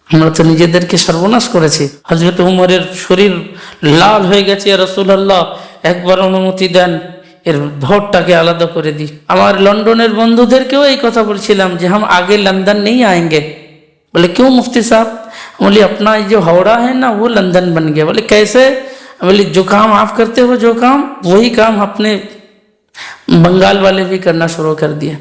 আমরা তো নিজেদেরকে সর্বনাশ করেছি। হযরত উমরের শরীর লাল হয়ে গেছে, ইয়া রাসূলুল্লাহ একবার অনুমতি দেন, এর ভোটটাকে আলাদা করে দিই। আমার লন্ডনের বন্ধুদেরকেও এই কথা বলছিলাম যে हम आगे लंदन नहीं आएंगे। बोले क्यों मुफ्ती साहब? बोले अपना जो हावड़ा है ना वो लंदन बन गया। बोले कैसे? बोले जो काम आप करते हो जो काम, वही काम अपने बंगाल वाले भी करना शुरू कर दिया।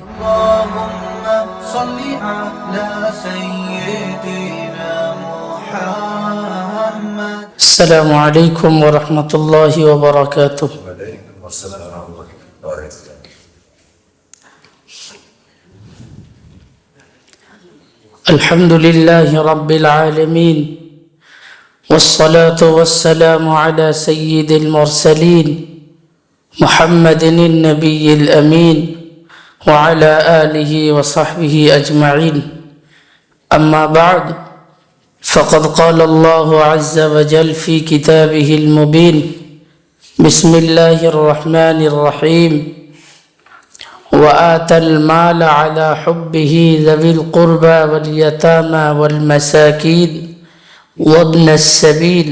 अस्सलामु अलैकुम व रहमतुल्लाहि व बरकातुह। अल्हम्दुलिल्लाहि रब्बिल आलमीन वस्सलातु वस्सलामु अला सय्यिदिल मुरसलीन मुहम्मदिन नबिय्यिल अमीन व अला आलिहि व सहबिहि अजमईन। अम्मा बाद फ़क़द क़ाल अल्लाहु अज़्ज़ व जल फ़ी किताबिहिल मुबीन बिस्मिल्लाहिर रहमानिर रहीम व आतल माल अला हुब्बिहि ज़विल क़ुरबा वल यतामा वल मसाकीन वब्नस सबील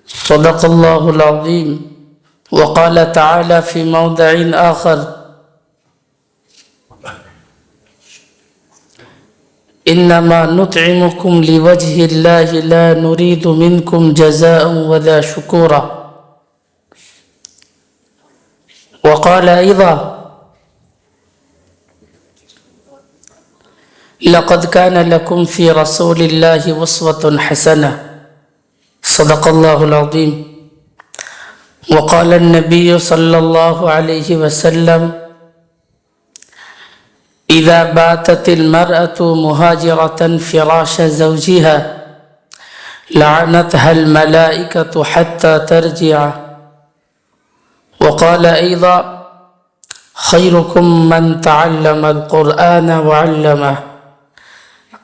सदक़ल्लाहुल अज़ीम। व क़ाल तआला फ़ी मौदिइन आख़र इन्नमा नुत्इमुकुम लिवजहिल्लाहि ला नुरीदु मिनकुम जज़ाअन वला शुकूरा। वक़ाल अयज़ा लक़द कान लकुम फ़ी रसूलिल्लाहि उस्वतुन हसनह सदक़ल्लाहुल अज़ीम। वक़ाल अन्नबिय्यु सल्लल्लाहु अलैहि वसल्लम इज़ा बाततिल मरअतु मुहाजिरतन फ़िराश ज़ौजिहा लअनतहल मलाइकतु हत्ता तरजिअ। वक़ाल अयज़ा खैरुकुम मन तअल्लमल क़ुरआन व अल्लमह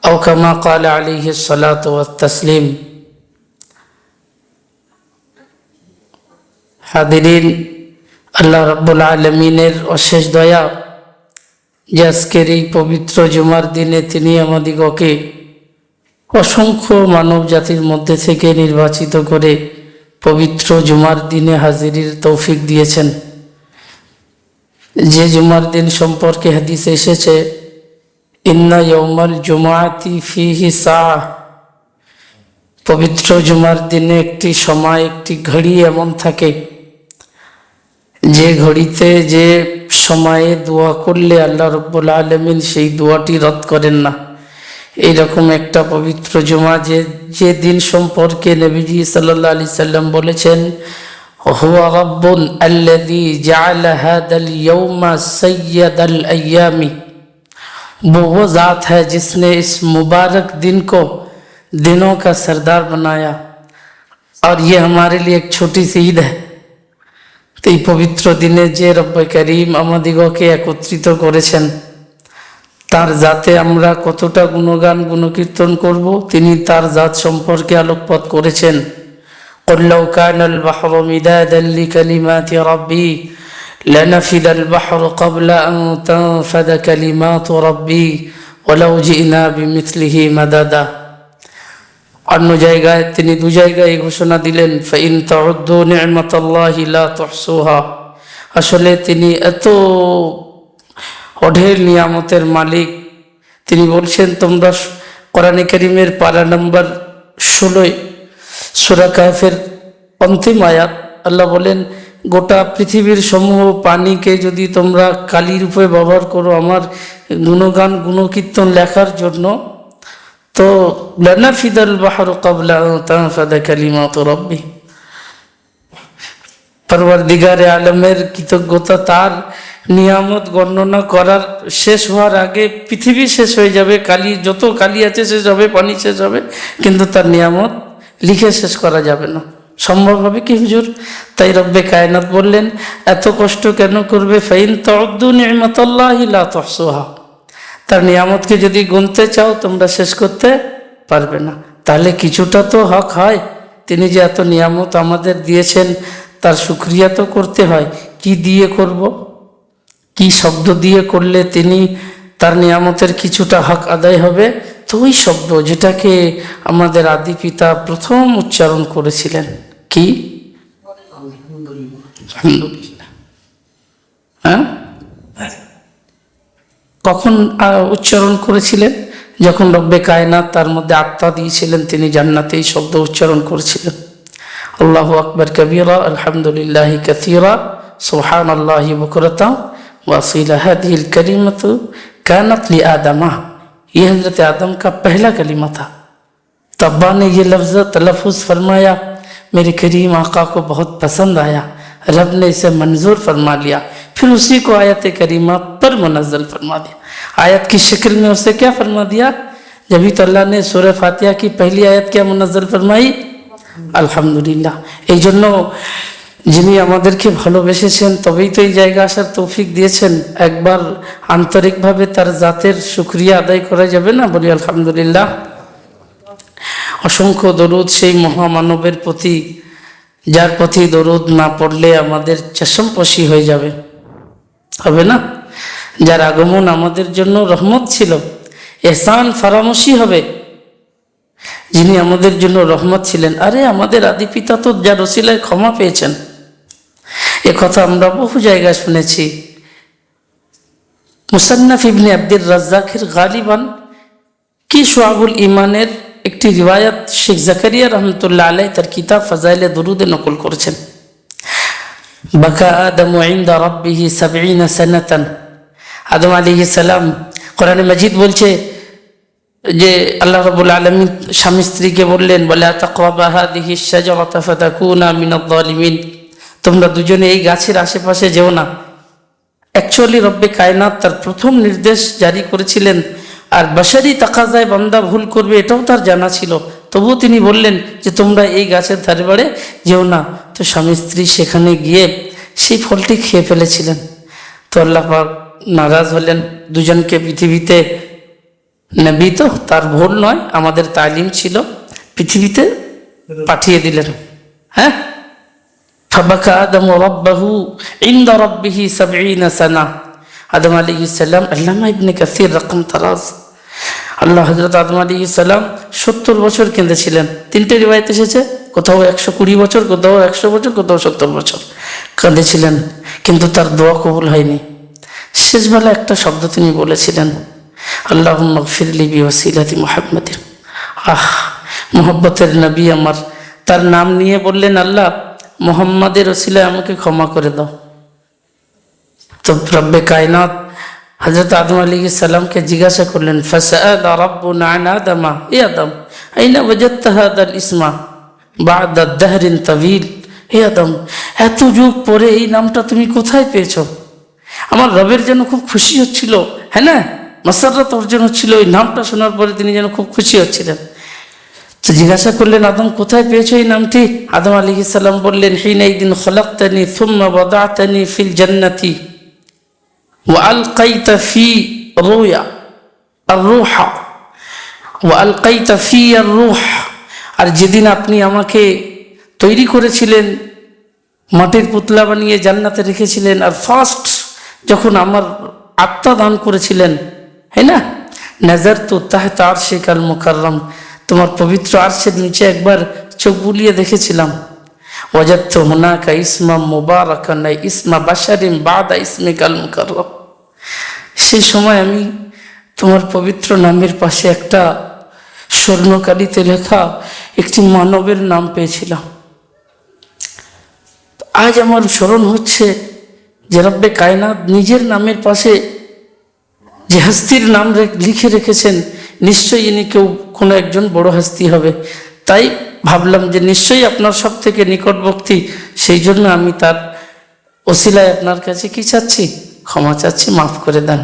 औ कमा क़ाल अलैहिस्सलातु वत्तस्लीम। हादिरीन, আল্লাহ রাব্বুল আলামিনের অশেষ দয়া যে আজকের এই পবিত্র জুমার দিনে তিনি আমাদিগকে অসংখ্য মানব জাতির মধ্যে থেকে নির্বাচিত করে পবিত্র জুমার দিনে হাজিরির তৌফিক দিয়েছেন। যে জুমার দিন সম্পর্কে হাদিসে এসেছে ইন্না ইয়াউমাল জুমআতি ফীহি সাআহ, পবিত্র জুমার দিনে একটি সময়, একটি ঘড়ি এমন থাকে যে ঘড়িতে যে সময়ে দোয়া করলে আল্লাহ রাব্বুল আলামিন সেই দোয়াটি রদ করেন না। এইরকম একটা পবিত্র জুমা যে দিন সম্পর্কে নবীজি সাল্লাল্লাহু আলাইহি সাল্লাম বলেছেন হুয়া রাব্বুন আল্লাযী জাআলা হাদাল ইয়াউমা সাইয়্যিদাল আইয়ামি, वो ज़ात है जिसने इस मुबारक दिन को दिनों का सरदार बनाया और ये हमारे लिए एक छोटी सी ईद है। তো এই পবিত্র দিনে যে রব্বে করিম আমাদিগকে একত্রিত করেছেন তার জাতে আমরা কতটা গুণগান গুণকীর্তন করব, তিনি তার জাত সম্পর্কে আলোকপাত করেছেন। قل لو كان البحر مدادا لكلمات ربي لنفد البحر قبل أن تنفد كلمات ربي ولو جئنا بمثله مددا। অন্য জায়গায় তিনি দু জায়গায় ঘোষণা দিলেন ফাইন তাউদ্দু নি'মাতাল্লাহি লা তুহসুহা। আসলে তিনি এত অঢেল নিয়ামতের মালিক। তিনি বলছেন তোমরা কোরআনে কারীমের পারা নম্বর 16 সূরা কাহফের অন্তিম আয়াত আল্লাহ বলেন গোটা পৃথিবীর সমূহ পানিকে যদি তোমরা কালি রূপে ব্যবহার করো আমার গুণগান গুণকীর্তন লেখার জন্য, তো লানাফিদাল বাহরু ক্বাবলা আন তানফাদা কালিমাতু রাব্বি। পরওয়ারদিগারে আলমের কৃতজ্ঞতা, তার নিয়ামত বর্ণনা করার শেষ হওয়ার আগে পৃথিবী শেষ হয়ে যাবে, কালি যত কালি আছে শেষ হবে, পানি শেষ হবে, কিন্তু তার নিয়ামত লিখে শেষ করা যাবে না। সম্ভব হবে কি হুজুর? তাই রব্বে কায়নাত বললেন এত কষ্ট কেন করবে? ফাইন তাউদ্দু নি'মাতাল্লাহি লা তুহসুহা, তার নিয়ামতকে যদি গুনতে চাও তোমরা শেষ করতে পারবে না। তাহলে কিছুটা তো হক হয়, তিনি যে এত নিয়ামত আমাদের দিয়েছেন তার শুকরিয়া তো করতে হয়। কি দিয়ে করব? কি শব্দ দিয়ে করলে তিনি তার নিয়ামতের কিছুটা হক আদায় হবে। তো ওই শব্দ যেটাকে আমাদের আদি পিতা প্রথম উচ্চারণ করেছিলেন, কি? আলহামদুলিল্লাহ। হ্যাঁ, কখন উচ্চারণ করেছিলেন? যখন রব্বে কায়নাত তার মধ্যে আত্মা দিয়েছিলেন, তিনি জান্নাতে এই শব্দ উচ্চারণ করেছিলেন, আল্লাহু আকবার কবীরা আলহামদুলিল্লাহি কাসীরা সুবহানাল্লাহি বুকরাতা ওয়া আসীলা। হাদিহিল কালিমাতু कानत ली आदमा, ये हजरत आदम का पहला कलीमा था। तो अब्बा ने ये लफ्ज़ तलफ़ुज़ फरमाया, मेरे करीम आका को बहुत पसंद आया, रब ने इसे मंजूर फरमा लिया, फिर उसी को आयत करीमा पर मुनज़्ज़ल फरमा दिया। आयत की शक्ल में उसे क्या फरमा दिया? जभी तो अल्लाह ने सूरह फातिहा की पहली आयत क्या मुनज़्ज़ल फरमाई? अल्हम्दुलिल्लाह। এই জন্য যিনি আমাদেরকে ভালোবেসেছেন তবেই তো এই জায়গা আসার তৌফিক দিয়েছেন। একবার আন্তরিকভাবে তার জাতের শুকরিয়া আদায় করা যাবে না? বলি আলহামদুলিল্লাহ। অসংখ্য দরুদ সেই মহামানবের প্রতি, যার প্রতি দরুদ না পড়লে আমাদের চশমপোশি হয়ে যাবে, হবে না? যার আগমন আমাদের জন্য রহমত ছিল, এহসান ফারামোশি হবে। যিনি আমাদের জন্য রহমত ছিলেন, আরে আমাদের আদি পিতা তো যার ওসিলায় ক্ষমা পেয়েছেন, এ কথা আমরা বহু জায়গায় শুনেছি। মুসান্নাফ ইবনে আব্দুর রাজ্জাকের গালিবান কি শুআবুল ঈমানের একটি রিওয়ায়াত শেখ জাকারিয়া রহমতুল্লাহ আলাইহি তার কিতাব ফাজাইলে দুরুদে নকল করেছেন। বাকা আদম ইনদা রাব্বিহি 70 সানাতান, আদম আলাইহিস সালাম, কোরআনে মাজিদ বলছে যে আল্লাহ রাব্বুল আলামিন স্বামী স্ত্রীকে বললেন, ওয়ালা তাকরাবা হাযিহি আশ-শাজারাতা ফাতাকুনা মিনাল যালিমিন, তোমরা দুজনে এই গাছের আশেপাশে যেও না। অ্যাকচুয়ালি রব্বে কায়নাত তার প্রথম নির্দেশ জারি করেছিলেন, আর বাশারি তাকাজায় বান্দা ভুল করবে এটাও তার জানা ছিল, তবুও তিনি বললেন যে তোমরা এই গাছের ধারে বাড়ে যেও না। তো স্বামী স্ত্রী সেখানে গিয়ে সেই ফলটি খেয়ে ফেলেছিলেন। তো আল্লাহ পাক নারাজ হলেন, দুজনকে পৃথিবীতে, নবী তো তার ভুল নয়, আমাদের তালিম ছিল, পৃথিবীতে পাঠিয়ে দিলেন। হ্যাঁ, ফাবাকা আদম রাব্বাহু ইনদা রাব্বিহি 70 সানা। আদম আলাইহিস সালাম, আল্লামা ইবনে কাসির রকম তারাজ, আল্লাহ হযরত আদম আলাইহিস সালাম 70 বছর কেঁদেছিলেন। তিনটে রিওয়ায়াত এসেছে, কোথাও 120 বছর, কোথাও 100 বছর, কোথাও 70 বছর কেঁদেছিলেন, কিন্তু তার দোয়া কবুল হয়নি। শেষবেলা একটা শব্দ তিনি বলেছিলেন, আল্লাহুম্মা গফিরলি বিওয়াসিলাতি মুহাম্মাদিন। মুহাব্বতের নবী আমার, তার নাম নিয়ে বললেন, আল্লাহ মুহাম্মাদের ওসিলায় আমাকে ক্ষমা করে দাও। তো রব্বে কায়নাত হযরত আদম আলাইহিস সালামকে জিজ্ঞাসা করলেন, ফাসআলা রাব্বুনা আন আদমা, এ আদম আইনা ওয়াজাদতা হাদাল ইসমা বা'দা দাহরিন তাওয়িল। হে আদম, এত যুগ পরে এই নামটা তুমি কোথায় পেয়েছো? আমার রবের যেন খুব খুশি হচ্ছিল, হ্যাঁ না, মাসাররাত অর্জন হচ্ছিল, ওই নামটা শোনার পরে তিনি যেন খুব খুশি হচ্ছিলেন। তো জিজ্ঞাসা করলেন, আদম কোথায় পেয়েছো এই নামটি? আদম আলাইহিস সালাম বললেন, হিনাইদিন খলাকতানি সুম্মা ওয়াদাতানি ফিল জান্নাতি ওয়া আলকাইতা ফি রুয়া আর-রূহা ওয়া আলকাইতা ফি আর-রূহ। আর যেদিন আপনি আমাকে তৈরি করেছিলেন, মাটির পুতলা বানিয়ে জান্নাতে রেখেছিলেন, আর ফার্স্ট যখন আমার আত্মা দান করেছিলেন, হ্যাঁ না, নাজারতু তাহতা আরশিকাল মুকাররম, তোমার পবিত্র আরশের নিচে একবার চোখ বুলিয়ে দেখেছিলাম। ওয়াজাদতু হুনাকা ইসমা মুবারাকান ইসমা বাশারিন বাদা ইসমিকাল মুকাররম, সেই সময় আমি তোমার পবিত্র নামের পাশে একটা স্বর্ণকালিতে লেখা একটি মানবের নাম পেয়েছিলাম। আজ আমার স্মরণ হচ্ছে যে রব্বে কায়নাত নিজের নামের পাশে যে হস্তির নাম লিখে রেখেছেন, নিশ্চয়ই ইনি কেউ কোনো একজন বড় হস্তি হবে। তাই ভাবলাম যে নিশ্চয়ই আপনার সব থেকে নিকটবর্তী, সেই জন্য আমি তার ওসিলায় আপনার কাছে কি চাচ্ছি? ক্ষমা চাচ্ছি, মাফ করে দেন।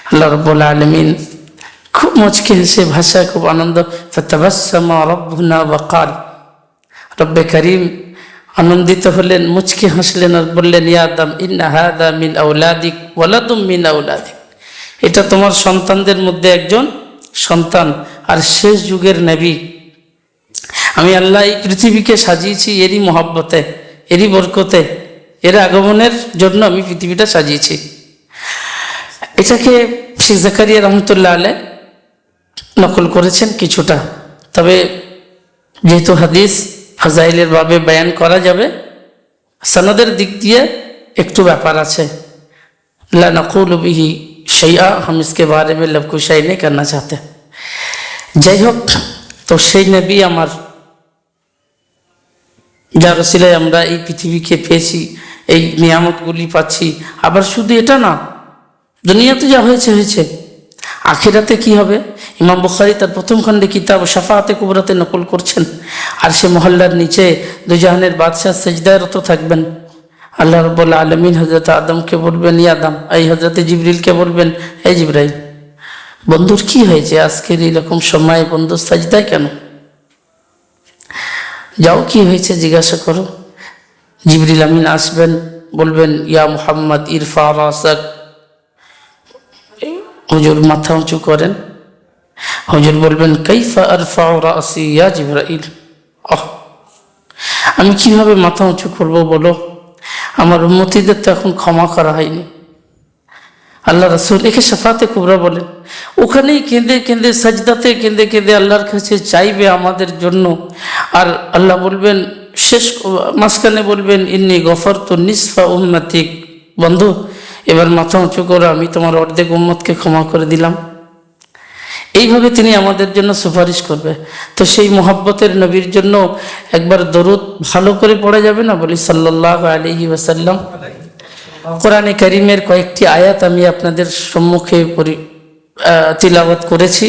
আল্লাহ রাব্বুল আলামিন খুব মুচকি হেসে, ভাষায় খুব আনন্দ, ফাতাবাসসামা রাব্বুনা ওয়া ক্বাল, রব্বে করিম আনন্দিত হলেন, মুচকি হাসলেন আর বললেন, ইয়া আদম ইন্না হাযা মিন আওলাদিক ওয়ালাদুম মিন আওলাদিক, এটা তোমার সন্তানদের মধ্যে একজন সন্তান আর শেষ যুগের নবী। আমি আল্লাহ এই পৃথিবীকে সাজিয়েছি এরই মহব্বতে, এরই বরকতে, এর আগমনের জন্য আমি পৃথিবীটা সাজিয়েছি। এটাকে শেখ জাকারিয়া রহমতুল্লাহ আলাইহ নকল করেছেন কিছুটা, তবে যেহেতু হাদিস ফাজাইলের ভাবে বয়ান করা যাবে, সনদের দিক দিয়ে একটু ব্যাপার আছে। লা নকুলু বিহি শাইআ, हम इसके बारे में लबकुशाई नहीं करना चाहते। যাই হোক, তো সেই নবী আমার, যার ওসিলায় আমরা এই পৃথিবীকে পেয়েছি, এই নিয়ামতগুলি পাচ্ছি। আবার শুধু এটা না, দুনিয়াতে যা হয়েছে হয়েছে, আখিরাতে কি হবে? ইমাম বুখারী তার প্রথম খণ্ডে কিতাব শাফাআতে কুবরাতে নকল করছেন, আর সে মহল্লার নিচে দুজাহানের বাদশাহ সেজদায় রত থাকবেন। আল্লাহ রাব্বুল আলামিন হযরত আদমকে বলবেন, ইয়া আদম, এই হযরত জিবরিলকে বলবেন, এই জিবরাইল, বন্ধুর কি হয়েছে আজকের এরকম সময় বন্ধু সাজদায় কেন? যাও, কি হয়েছে জিজ্ঞাসা করো। জিবরিল আমিন আসবেন, বলবেন, ইয়া মুহাম্মদ ইরফা রাসাক, হুজুর মাথা উঁচু করেন। হুজুর বলবেন, কাইফা আরফাউ রাসি ইয়া জিবরাইল, আমি কিভাবে মাথা উঁচু করবো বলো, আমার উম্মতীদের তো এখন ক্ষমা করা হয়নি। আল্লাহ রাসূল একে শাফাতে কুবরা বলেন। ওখানেই কেঁদে কেঁদে, সাজদাতে কেঁদে কেঁদে আল্লাহর কাছে চাইবে আমাদের জন্য। আর আল্লাহ বলবেন শেষ মাঝখানে বলবেন, ইন্নী গফরতু নিসফা উম্মতিক, বন্ধু এবার মাথা উঁচু করো, আমি তোমার অর্ধেক উম্মতকে ক্ষমা করে দিলাম। এইভাবে তিনি আমাদের জন্য সুপারিশ করবে। তো সেই মোহাব্বতের নবীর জন্য একবার দরুদ ভালো করে পড়া যাবে না? বলি সাল্লাল্লাহু আলাইহি ওয়াসাল্লাম। কোরআনে কারীমের কয়েকটি আয়াত আমি আপনাদের সম্মুখে তিলাওয়াত করেছি।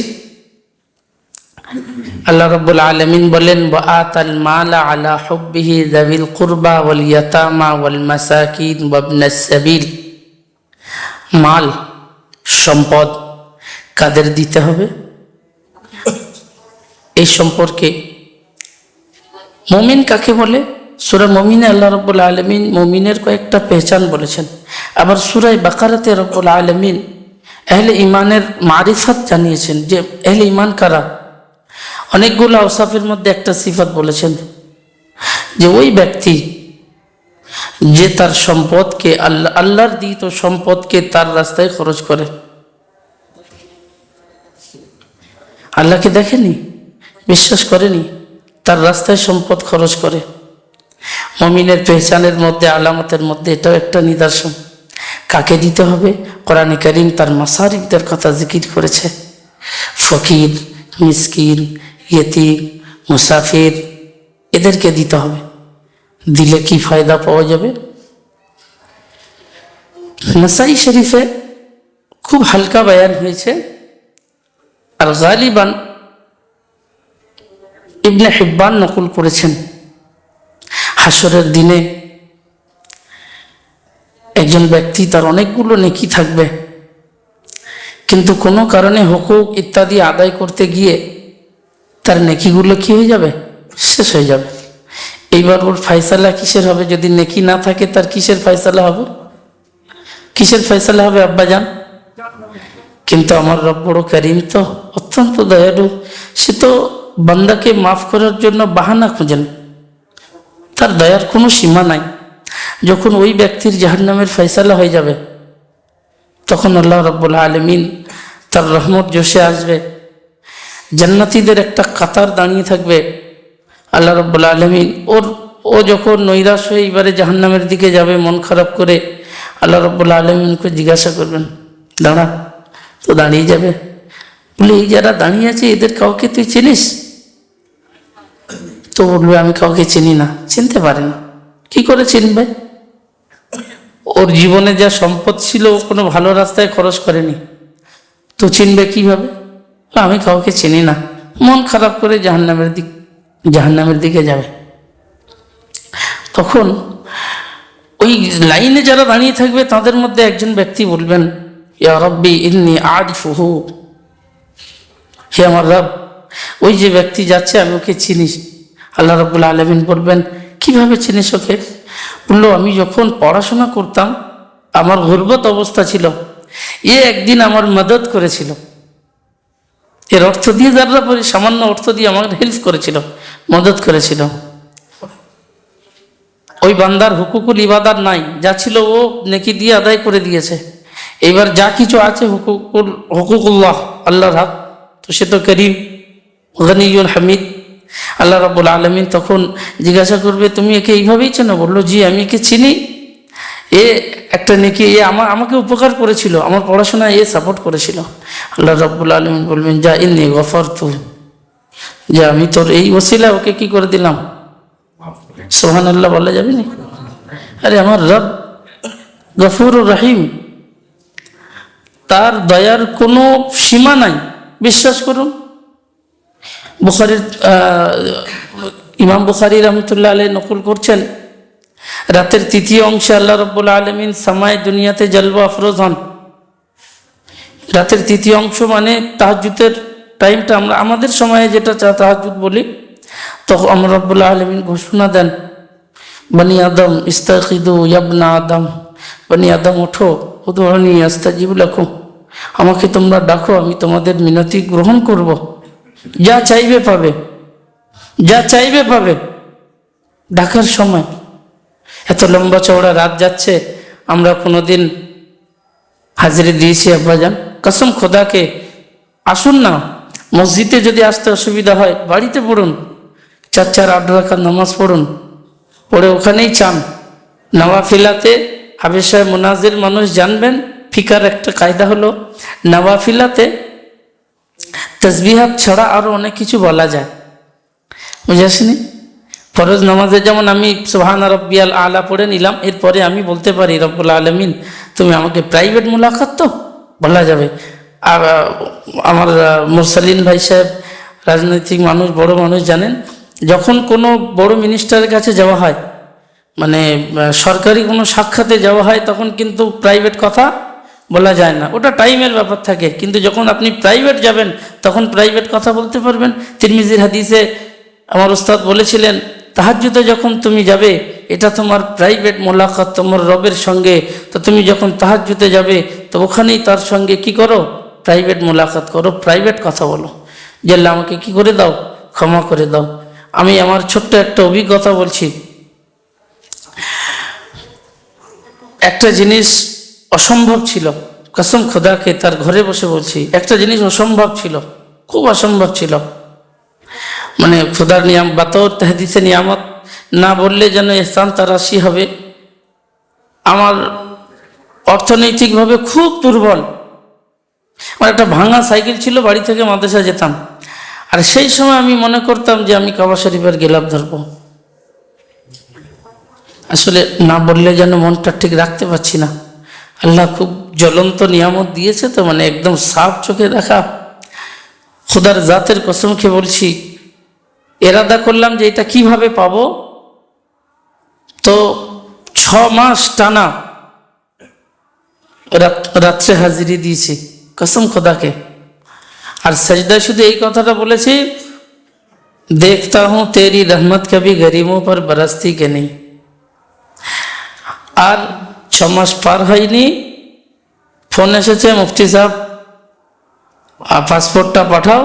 আল্লাহ রাব্বুল আলামিন বলেন, ওয়া আতাল মালা আলা হুব্বিহি যাবিল কুরবা ওয়াল ইয়াতামা ওয়াল মাসাকিন ওয়া ইবনাস সাবিল। মাল, সম্পদ কাদের দিতে হবে এই সম্পর্কে মুমিন কাকে বলে সূরা মুমিনে আল্লাহ রাব্বুল আলামিন মুমিনের কয়েকটা পেহচান বলেছেন। আবার সূরা বাকারাতে রাব্বুল আলামিন আহলে ঈমানের মারিফাত জানিয়েছেন, যে আহলে ঈমান কারা। অনেকগুলো আওসাফের মধ্যে একটা সিফাত বলেছেন, যে ওই ব্যক্তি যে তার সম্পদকে আল্লাহর দিত সম্পদকে তার রাস্তায় খরচ করে। আল্লাহকে দেখেনি, বিশ্বাস করেনি, তার রাস্তায় সম্পদ খরচ করে। মুমিনের পেহচানের মধ্যে, আলামতের মধ্যে এটাও একটা নিদর্শন। কাকে দিতে হবে? কোরআনে কারীম তার মাসারিফদের কথা জিকির করেছে। ফকির, মিসকিন, ইয়েতিম, মুসাফির, এদেরকে দিতে হবে। দিলে কি ফায়দা পাওয়া যাবে? নাসাই শরীফে খুব হালকা বয়ান হয়েছে, আর গালিবান ইবনে হিব্বান নকল করেছেন। হাসরের দিনে একজন ব্যক্তি, তার অনেকগুলো নেকি থাকবে, কিন্তু কোনো কারণে হুকুক ইত্যাদি আদায় করতে গিয়ে তার নেকিগুলো কি হয়ে যাবে? শেষ হয়ে যাবে। এইবার ওর ফয়সালা কিসের হবে? যদি নেকি না থাকে তার কিসের ফয়সালা হবে? কিসের ফয়সালা হবে আব্বাজান? কিন্তু আমার রব বড় করিম, তো অত্যন্ত দয়ালু, সে তো বান্দাকে মাফ করার জন্য বাহানা খুঁজেন, তার দয়ার কোনো সীমা নাই। যখন ওই ব্যক্তির জাহান্নামের ফয়সালা হয়ে যাবে, তখন আল্লাহ রাব্বুল আলামিন তার রহমত জোশে আসবে, জান্নাতীদের একটা কাতার দাঁড়িয়ে থাকবে। আল্লাহ রাব্বুল আলামিন ও যখন নৈরাশ হয়ে এবারে জাহান্নামের দিকে যাবে মন খারাপ করে, আল্লাহ রাব্বুল আলামিনকে জিজ্ঞাসা করবেন, দাঁড়া, তো দাঁড়িয়ে যাবে। বলে, এই যারা দাঁড়িয়ে আছে এদের কাউকে তুই চিনিস? তো বলবে, আমি কাউকে চিনি না। চিনতে পারে না, কি করে চিনবে? ওর জীবনে যা সম্পদ ছিল ও কোনো ভালো রাস্তায় খরচ করেনি, তো চিনবে কিভাবে? আমি কাউকে চিনি না। মন খারাপ করে জাহান্নামের দিকে যাবে। তখন ওই লাইনে যারা দাঁড়িয়ে থাকবে তাদের মধ্যে একজন ব্যক্তি বলবেন, ইয়া রাব্বি ইন্নী আরিফুহু, হে আমার রব, ওই যে ব্যক্তি যাচ্ছে আমি ওকে চিনি। আল্লাহ রাব্বুল আলামিন বলবেন, কিভাবে চিনিস ওকে? বললো, আমি যখন পড়াশোনা করতাম আমার গুরবত অবস্থা ছিল, একদিন আমার মদত করেছিল, এর অর্থ দিয়ে যারা পরে সামান্য অর্থ দিয়ে আমাকে হেল্প করেছিল, মদত করেছিল। ওই বান্দার হুকুকুল ইবাদাত নাই, যা ছিল ও নেকি দিয়ে আদায় করে দিয়েছে। এইবার যা কিছু আছে হুকুকুল্লাহ, আল্লাহর হক, তো সে তো করিম গনিয়ুল হামিদ। আল্লাহ রাব্বুল আলামিন তখন জিজ্ঞাসা করবে, তুমি একে এইভাবেই চেনো? বললো, জি আমি একে চিনি, এ একটা নেকি, এ আমাকে উপকার করেছিল, আমার পড়াশোনায় এ সাপোর্ট করেছিল। আল্লাহ রাব্বুল আলামিন বলবেন, যা ইন্নী গফারতু, যে আমি তোর এই ওসিলা ওকে কি করে দিলাম। সুবহানাল্লাহ বলা যাবে না? আরে আমার রব গফুরুর রহিম, তার দয়ার কোনো সীমা নাই, বিশ্বাস করুন। বুখারীর ইমাম বুখারী রহমতুল্লাহ আলাইহি নকল করছেন, রাতের তৃতীয় অংশে আল্লাহ রাব্বুল আলামিন সামায় দুনিয়াতে জলওয়া আফরোজ হন। রাতের তৃতীয় অংশ মানে তাহাজ্জুদের টাইমটা, আমরা আমাদের সময়ে যেটা তাহাজ্জুদ বলি, তখন আমরা রাব্বুল আলামিন ঘোষণা দেন, বনি আদম ইস্তাগিদু ইয়াবনা আদম, বনি আদম ওঠো, উদউনি আস্তাজিব লাকুম, আমাকে তোমরা ডাকো, আমি তোমাদের মিনতি গ্রহণ করব। যা চাইবে পাবে, যা চাইবে পাবে। ডাকার সময় এত লম্বা চওড়া রাত যাচ্ছে, আমরা কোনোদিন হাজিরে দিয়েছি আব্বাজান? কসম খোদাকে, আসুন না, মসজিদে যদি আসতে অসুবিধা হয় বাড়িতে পড়ুন, 4 8 রাকাত নামাজ পড়ুন, পড়ে ওখানেই চান। নওয়াফিলাতে হাবেশায় মুনাজির মানুষ জানবেন, ফিকার একটা কায়দা হলো, নওয়াফিলাতে তাসবিহাত ছাড়া আরও অনেক কিছু বলা যায়, বুঝে আসেনি? ফরজ নামাজে যেমন আমি সুবহানা রাব্বিয়াল আলা পড়ে নিলাম, এরপরে আমি বলতে পারি, রব্বুল আলামিন তুমি আমাকে প্রাইভেট মোলাকাত তো বলা যাবে। আর আমার মুরসালিন ভাই সাহেব রাজনৈতিক মানুষ, বড় মানুষ, জানেন যখন কোনো বড় মিনিস্টারের কাছে যাওয়া হয়, মানে সরকারি কোনো সাক্ষাতে যাওয়া হয়, তখন কিন্তু প্রাইভেট কথা বলা যায় না, ওটা টাইমের ব্যাপার থাকে। কিন্তু যখন আপনি প্রাইভেট যাবেন তখন প্রাইভেট কথা বলতে পারবেন। তিরমিজির হাদিসে আমার উস্তাদ বলেছিলেন, তাহাজ্জুদে যখন তুমি যাবে, এটা তোমার প্রাইভেট মোলাকাত তোমার রবের সঙ্গে, তো তুমি যখন তাহাজ্জুদে যাবে তো ওখানেই তার সঙ্গে কি করো, প্রাইভেট মোলাকাত করো, প্রাইভেট কথা বলো, যে আল্লাহ আমাকে কি করে দাও, ক্ষমা করে দাও। আমি আমার ছোট্ট একটা অভিজ্ঞতা বলছি। একটা জিনিস অসম্ভব ছিল, কসম খোদাকে, তার ঘরে বসে বলছি, একটা জিনিস অসম্ভব ছিল, খুব অসম্ভব ছিল। মানে খোদার নিয়াম, বাতর তাহদিসে নিয়ামত না বললে যেন ইহসান তারাশি হবে। আমার অর্থনৈতিকভাবে খুব দুর্বল, আমার একটা ভাঙা সাইকেল ছিল, বাড়ি থেকে মাদ্রাসা যেতাম, আর সেই সময় আমি মনে করতাম যে আমি কাবা শরীফের গেলাপ ধরবো। আসলে না বললে যেন মনটা ঠিক রাখতে পারছি না। আল্লাহ খুব জ্বলন্ত নিয়ামত দিয়েছে, তো মানে একদম সাফ চোখে দেখা। খোদার জাতের কসম খেয়ে বলছি, এরাদা করলাম যে এটা কিভাবে পাবো, তো 6 মাস টানা রাত্রে হাজিরি দিয়েছি, কসম খোদাকে। আর সাজদায় শুধু এই কথাটা বলেছি, দেখতা হুঁ তেরি রহমত কবি গরিবों पर बरसती के नहीं। আর 6 মাস পার হয়নি, ফোন এসেছে, মুফতি সাহেব পাসপোর্টটা পাঠাও,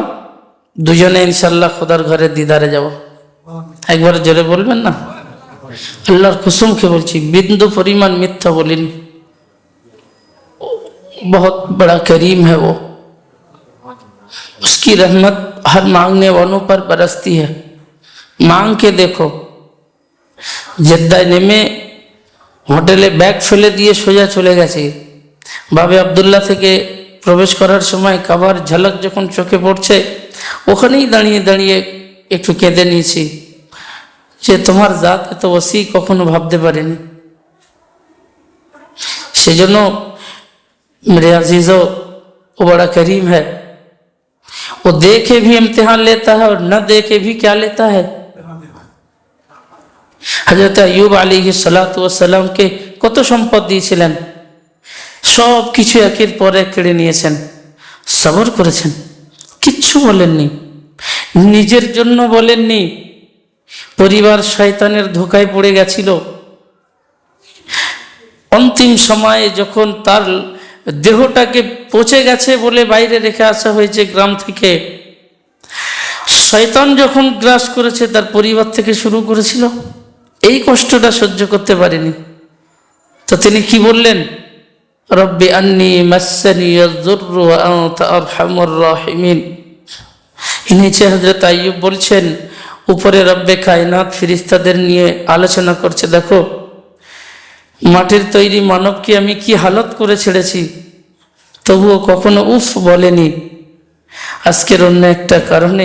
দুজনে ইনশাল্লাহ খোদার ঘরে দিদারে যাব। একবার জোরে বলবেন না? আল্লাহর কসম খেয়ে বলছি, বিন্দু পরিমাণ মিথ্যা বলিনি। बहुत बड़ा करीम है वो, उसकी रहमत हर मांगने वालों पर बरसती है। मांग के देखो। জেদ্দায় নেমে হোটেলে ব্যাগ ফেলে দিয়ে সোজা চলে গেছে। বাবে আবদুল্লাহ থেকে প্রবেশ করার সময় কাবার ঝলক যখন চোখে পড়ছে, ওখানেই দাঁড়িয়ে দাঁড়িয়ে একটু কেঁদে নিয়েছি, যে তোমার জাত এত ওসি কখনো ভাবতে পারিনি। সেজন্য मेरे अजीजों, वो बड़ा करीम है, वो दे के भी इम्तिहान लेता है और न दे के भी क्या लेता है। हजरत अय्यूब अलैहिस्सलातु वस्सलाम के কত সম্পদ দিয়েছিলেন, সব কিছু একের পর এক কেড়ে নিয়েছেন, সবর করেছেন, কিচ্ছু বলেননি, নিজের জন্য বলেননি, পরিবার শয়তানের ধোঁকায় পড়ে গেছিল। অন্তিম সময়ে যখন তার দেহটাকে পচে গেছে বলে বাইরে রেখে আসা হয়েছে গ্রাম থেকে, শয়তান যখন গ্রাস করেছে, তার পরিবার থেকে শুরু করেছিল, এই কষ্টটা সহ্য করতে পারেনি। তো তিনি কি বললেন, রব্বি আন্নি মাসসানিয়াজ যুররু ওয়া আনতা আরহামুর রাহিমিন। নিচে হযরত আইয়ুব বলছেন, উপরে রব্বে কায়নাত ফেরেশতাদের নিয়ে আলোচনা করছে, দেখো মাটির তৈরি মানবকে আমি কি হালত করে ছেড়েছি, তবুও কখনো উফ বলেনি। আজকের অন্য একটা কারণে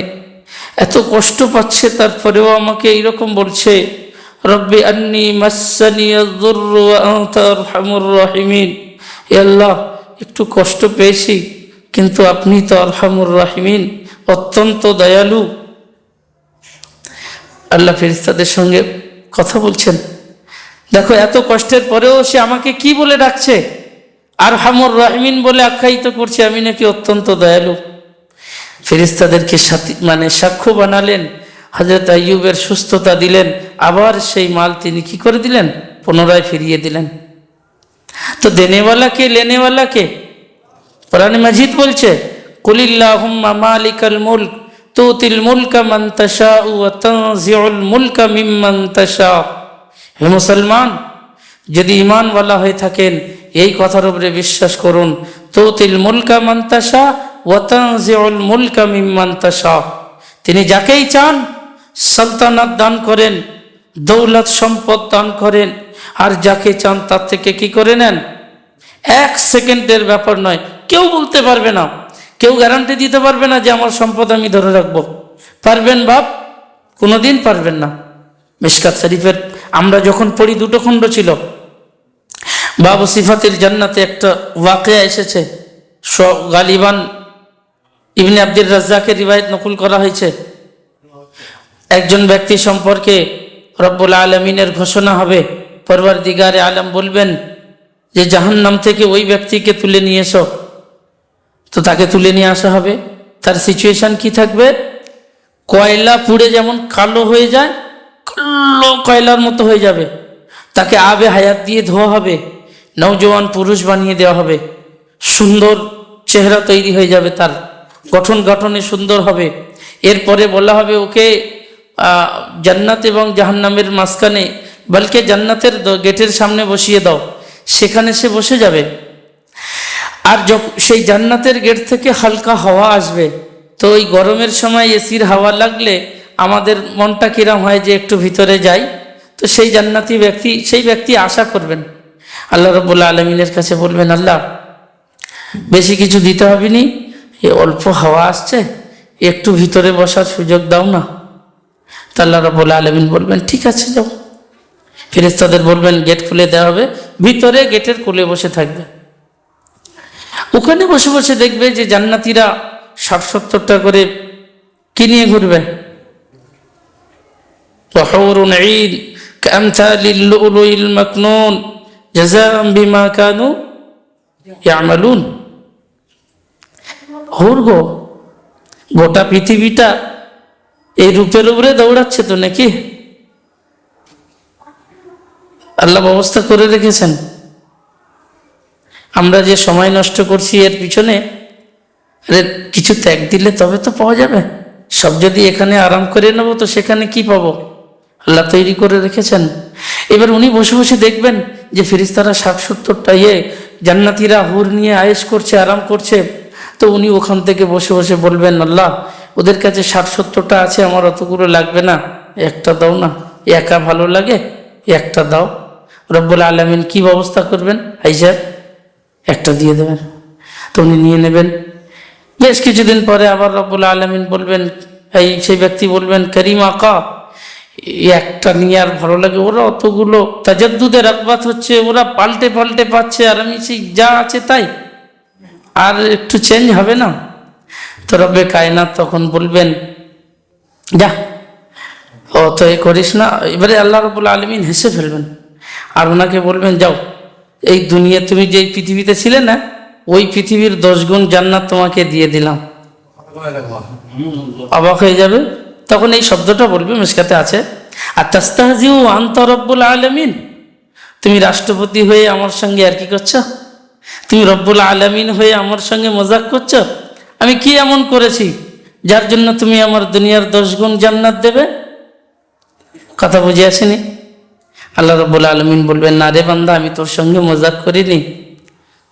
এত কষ্ট পাচ্ছে, তারপরেও আমাকে এইরকম বলছে, রব্বি আন্নি মাসসানিয়াজ যুররু ওয়া আনতা আরহামুর রাহিমিন। হে আল্লাহ, একটু কষ্ট পেয়েছি, কিন্তু আপনি তো আরহামুর রাহিমিন, অত্যন্ত দয়ালু। আল্লাহ ফেরেশতাদের সঙ্গে কথা বলছেন, দেখো এত কষ্টের পরেও সে আমাকে কি বলে ডাকছে, আরহামুর রাহিমিন বলে আখ্যায়িত করছে, আমি নাকি অত্যন্ত দয়ালু। ফেরেশতাদেরকে সাক্ষ্য বানালেন, হযরত আইয়ুবের সুস্থতা দিলেন, আবার সেই মাল তিনি কি করে দিলেন, পুনরায় ফিরিয়ে দিলেন। তো দেনেওয়ালা কে, লেনেওয়ালা কে? কোরআনে মাজিদ বলছে, কুলিল্লাহুম্মা মালিকাল মুলক তুতিল মুলকা মান তাশাউ ওয়া তানজিউল মুলকা মিম্মান তাশাউ। হে মুসলমান, যদি ঈমানওয়ালা হয়ে থাকেন এই কথার উপরে বিশ্বাস করুন, তুতিল মুলকা মান তাশা ওয়া তানজিউল মুলকা মিম্মান তাশাউ। তিনি যাকেই চান সালতানাত দান করেন, দৌলত সম্পদ দান করেন, আর যাকে চান তার থেকে কি করে নেন। 1 সেকেন্ডের ব্যাপার নয়, কেউ বলতে পারবে না, কেউ গ্যারান্টি দিতে পারবে না যে আমার সম্পদ আমি ধরে রাখবো। পারবেন বাপ? কোনোদিন পারবেন না। মিশকাত শরীফের আমরা যখন পড়ি, 2টো খণ্ড ছিল, বাবু সিফাতিল জান্নাতে একটা ওয়াকিয়া এসেছে, গালিবান ইবনে আব্দুর রাজ্জাকের রিওয়ায়াত নকল করা হয়েছে। একজন ব্যক্তি সম্পর্কে রব্বুল আলামিনের ঘোষণা হবে, পরওয়ারদিগারে আলম বলবেন যে জাহান্নাম থেকে ওই ব্যক্তিকে তুলে নিয়ে এসো। তো তাকে তুলে নিয়ে আসা হবে, তার সিচুয়েশন কি থাকবে? কয়লা পুড়ে যেমন কালো হয়ে যায়, কালো কয়লার মতো হয়ে যাবে, তাকে আবে হায়াত দিয়ে ধোয়া হবে, নওজোয়ান পুরুষ বানিয়ে দেওয়া হবে, সুন্দর চেহারা তৈরি হয়ে যাবে, তার গঠনে সুন্দর হবে। এরপরে বলা হবে ওকে জান্নাত এবং জাহান্নামের মাঝখানে, বলকে জান্নাতের গেটের সামনে বসিয়ে দাও, সেখানে সে বসে যাবে। আর সেই জান্নাতের গেট থেকে হালকা হাওয়া আসবে, তো ওই গরমের সময় এসির হাওয়া লাগলে আমাদের মনটা কিরম হয় যে একটু ভিতরে যাই। তো সেই জান্নাতি ব্যক্তি, সেই ব্যক্তি আশা করবেন, আল্লাহ রাব্বুল আলামিনের কাছে বলবেন, আল্লাহ বেশি কিছু দিতে হবে নি, এ অল্প হাওয়া আসছে, একটু ভিতরে বসার সুযোগ দাও না। তা আল্লাহ রাব্বুল আলামিন বলবেন, ঠিক আছে যাও। ফেরেশতাদের বলবেন, গেট খুলে দেওয়া হবে, ভিতরে গেটের কোলে বসে থাকবে। ওখানে বসে বসে দেখবে যে জান্নাতীরা 60-70টা করে কিনে ঘুরবে। ওয়াহুরুন ঈন কামসালিল লুলুইল মাকনুন জাযাআন বিমা কানু ইয়ামালুন। হুরগো গোটা পৃথিবীটা এই রূপের উপরে দৌড়াচ্ছে তো নাকি? আল্লাহ ব্যবস্থা করে রেখেছেন। আমরা যে সময় নষ্ট করছি এর পিছনে, কিছু ত্যাগ দিলে তবে তো পাওয়া যাবে। সব যদি এখানে আরাম করে নেবো তো সেখানে কি পাবো? আল্লাহ তৈরি করে রেখেছেন। এবার উনি বসে বসে দেখবেন যে ফেরেশতারা 60-70টা জান্নাতীরা হুর নিয়ে আয়েশ করছে, আরাম করছে। তো উনি ওখান থেকে বসে বসে বলবেন, আল্লাহ ওদের কাছে 60-70টা আছে, আমার অতগুলো লাগবে না, একটা দাও না, একা ভালো লাগে, একটা দাও। রব্বুল আলামিন কি ব্যবস্থা করবেন? আইসা একটা দিয়ে দেবেন, তো উনি নিয়ে নেবেন। বেশ কিছুদিন পরে আবার রব্বুল আলামিন বলবেন, সেই ব্যক্তি বলবেন, করিম আকা একটা নিয়ে আর ভালো লাগে, ওরা অতগুলো তাজাদ্দুদের রাগবাত হচ্ছে, ওরা পাল্টে পাল্টে পাচ্ছে, আর আমি সেই যা আছে তাই, আর একটু চেঞ্জ হবে না? তো রব্বে কায়নাত তখন বলবেন, যা অত করিস না। এবারে আল্লাহ রাব্বুল আলামিন হেসে ফেলবেন আর ওনাকে বলবেন, যাও, এই দুনিয়া তুমি যে পৃথিবীতে ছিলে না, ওই পৃথিবীর 10 গুণ জান্নাত তোমাকে দিয়ে দিলাম। অবাক হয়ে যাবে। তখন এই শব্দটা বলবে, মিশকাতে আছে, আতাস্তাহজিউ আনতা রব্বুল আলামিন, তুমি রাষ্ট্রপতি হয়ে আমার সঙ্গে আর কি করছো? তুমি রব্বুল আলামিন হয়ে আমার সঙ্গে মজাক করছো? আমি কি এমন করেছি যার জন্য তুমি আমার দুনিয়ার 10 গুণ জান্নাত দেবে? কথা বুঝে আসেনি? আল্লাহ রাব্বুল আলামিন বলবেন, না রে বান্দা, আমি তোর সঙ্গে মজাক করিনি,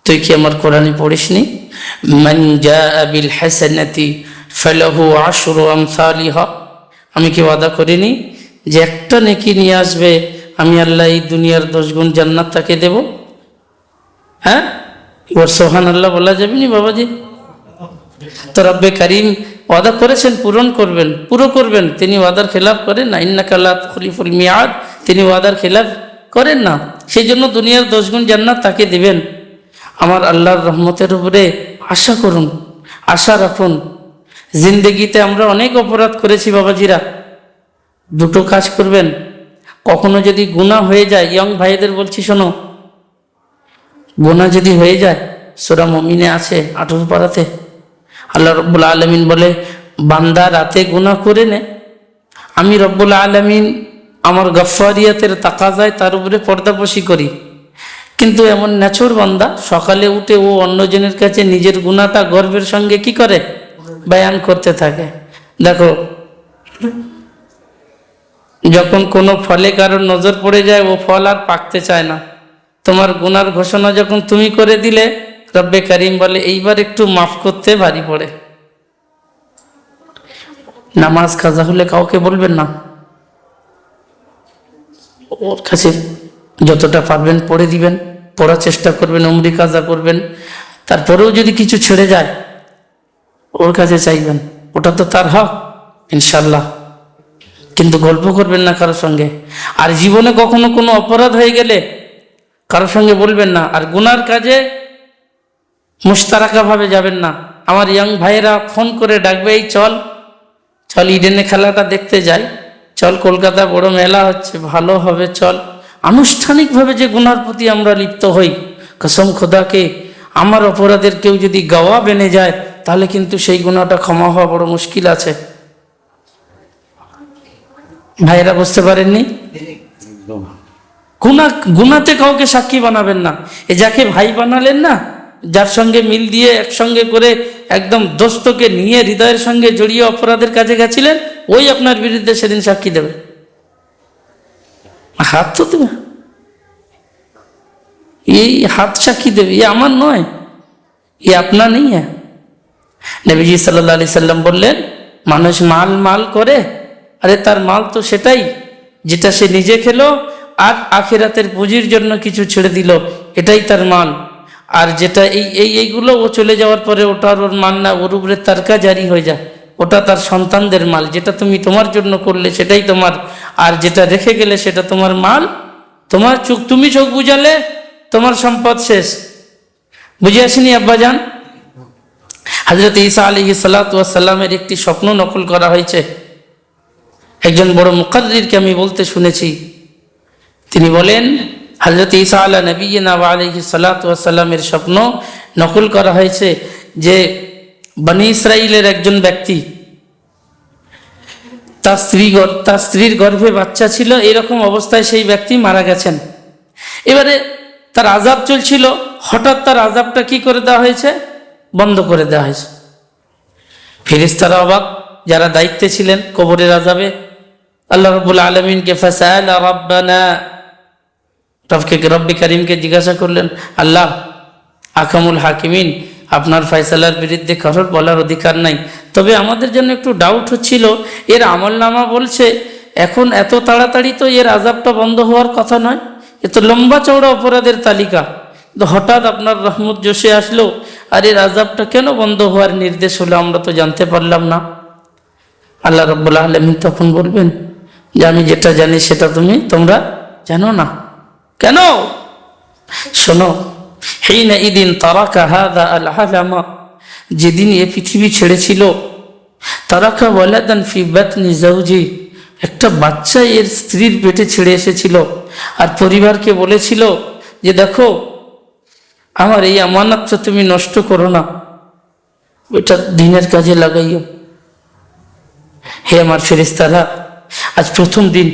তুই কি আমার কোরআনে পড়িসনি? মান জাআ বিল হাসানাতি ফালাহু আশরু আমসালিহা। আমি কি ওয়াদা করিনি যে একটা নেকি নিয়ে আসবে আমি আল্লাহ এই দুনিয়ার 10 গুণ জান্নাত তাকে দেব? হ্যাঁ, এবার সুবহানাল্লাহ বলা যাবে নি বাবাজি? তো রব্বে কারিম ওয়াদা করেছেন পূরণ করবেন, পুরো করবেন। তিনি ওয়াদার খেলাফ করেন না। ইন্নাকা লা তুখলিফুল মিয়াদ, তিনি ওয়াদার খেলাফ করেন না। সেই জন্য দুনিয়ার 10 গুণ জান্নাত তাকে দিবেন। আমার আল্লাহর রহমতের উপরে আশা করুন, আশা রাখুন। জিন্দেগিতে আমরা অনেক অপরাধ করেছি বাবাজিরা। দুটো কাজ করবেন, কখনো যদি গুনাহ হয়ে যায়, ইয়ং ভাইদের বলছি শোনো, গুনাহ যদি হয়ে যায়, সূরা মুমিনে আছে 18 পারাতে আল্লাহ রব্বুল আলামিন বলে, বান্দা রাতে গুনাহ করে নে, আমি রব্বুল আলামিন আমার গফফারিয়াতের তাকাজায় তার উপরে পর্দাপশি করি। কিন্তু এমন নেছর বান্দা সকালে উঠে ও অন্যজনের কাছে নিজের গুনাহটা গর্বের সঙ্গে কি করে? বয়ান করতে থাকে। দেখো, যখন কোনো ফলে কারোর নজর পড়ে যায়, ও ফল আর পাকতে চায় না। তোমার গুনার ঘোষণা যখন তুমি করে দিলে, রব্বে কারিম বলে এইবার একটু মাফ করতে ভারী পড়ে। নামাজ কাজা হলে কাউকে বলবেন না, ওর কাছে যতটা পারবেন পড়ে দিবেন, পড়ার চেষ্টা করবেন, উমরি কাজা করবেন। তারপরেও যদি কিছু ছেড়ে যায়, ওর কাছে চাইবেন, ওটা তো তার হক ইনশাল্লাহ। কিন্তু গল্প করবেন না কারোর সঙ্গে। আর জীবনে কখনো কোনো অপরাধ হয়ে গেলে কারোর সঙ্গে বলবেন না। আর গুনার কাজে মুশতারাকা ভাবে যাবেন না। আমার ইয়াং ভাইয়েরা ফোন করে ডাকবে, এই চল চল ইডেনে খেলাটা দেখতে যাই, চল কলকাতা বড় মেলা হচ্ছে, ভালো হবে চল। আনুষ্ঠানিকভাবে যে গুনার প্রতি আমরা লিপ্ত হই, কসম খোদাকে আমার অপরাধের কেউ যদি গাওয়া বেনে যায়, তাহলে কিন্তু সেই গুনাহটা ক্ষমা হওয়া বড় মুশকিল আছে। ভাইয়েরা বুঝতে পারেননি? গুনাতে কাউকে সাক্ষী বানাবেন না। এ যাকে ভাই বানালেন না, যার সঙ্গে মিল দিয়ে একসঙ্গে করে একদম দোস্তকে নিয়ে হৃদয়ের সঙ্গে জড়িয়ে অপরাধের কাজে গেছিলেন, ওই আপনার বিরুদ্ধে সেদিন সাক্ষী দেবে। হাত তো দেবে, এই হাত সাক্ষী দেবে, এ আমার নয়, এ আপনার নেই। নবীজি সাল্লাল্লাহু আলাইহি সাল্লাম বললেন, মানুষ মাল করে, আরে তার মাল তো সেটাই যেটা সে নিজে খেলো আর আখিরাতের পুঁজির জন্য কিছু ছেড়ে দিল, এটাই তার মাল। আর যেটা এইগুলো ও চলে যাওয়ার পরে ওটা আর ওর মাল না, ওর উপরে তারকা জারি হয়ে যায়, ওটা তার সন্তানদের মাল। যেটা তুমি তোমার জন্য করলে সেটাই তোমার, আর যেটা রেখে গেলে সেটা তোমার মাল। তোমার তুমি চোখ বুঝালে তোমার সম্পদ শেষ। বুঝে আসেনি আব্বাজান? হযরত ঈসা আলাইহিস সালাতু ওয়াস সালামের একটি স্বপ্ন নকল করা হয়েছে। একজন বড় মুকাদ্দিরকে আমি বলতে শুনেছি, তিনি বলেন হযরত ঈসা আলা নবিয়িনা ওয়া আলাইহিস সালাতু ওয়াস সালামের স্বপ্ন নকল করা হয়েছে যে বনি ইসরাইলের একজন ব্যক্তি, তার স্ত্রীর গর্ভে বাচ্চা ছিল, এরকম অবস্থায় সেই ব্যক্তি মারা গেছেন। এবারে তার আযাব চলছিল, হঠাৎ তার আযাবটা কি করে দেওয়া হয়েছে? বন্ধ করে দেওয়া হয়েছে। ফেরেশতারা অবাক, যারা দায়িত্বে ছিলেন কবরের আযাবে। আল্লাহ রাব্বুল আলামিনকে ফাসালা রাব্বানা, রব্বে কারিমকে জিজ্ঞাসা করলেন, আল্লাহ আকামুল হাকিমিন, আপনার ফয়সালার বিরুদ্ধে কারোর বলার অধিকার নাই, তবে আমাদের জন্য একটু ডাউট হচ্ছিল, এর আমলনামা বলছে এখন এত তাড়াতাড়ি তো এর আযাবটা বন্ধ হওয়ার কথা নয়, এ তো লম্বা চওড়া অপরাধের তালিকা, তো হঠাৎ আপনার রহমত জোশে আসলো আর এর আযাবটা কেন বন্ধ হওয়ার নির্দেশ হলো আমরা তো জানতে পারলাম না। আল্লাহ রাব্বুল আলামিন তখন বলবেন যে আমি যেটা জানি সেটা তোমরা জানো না কেন? শোনো, হিনা ইদিন তারাকা হাযা আল আলামা, যেদিন এ পৃথিবী ছেড়েছিল, তারাকা ওয়ালাদান ফি বাতনি যাওজি, একটা বাচ্চা এর স্ত্রীর পেটে ছেড়ে এসেছিল, আর পরিবারকে বলেছিল যে দেখো আমার এই আমানতটা তুমি নষ্ট করো না, এটা দিনের কাজে লাগাইও। হে আমার ফেরেশতারা, আজ প্রথম দিন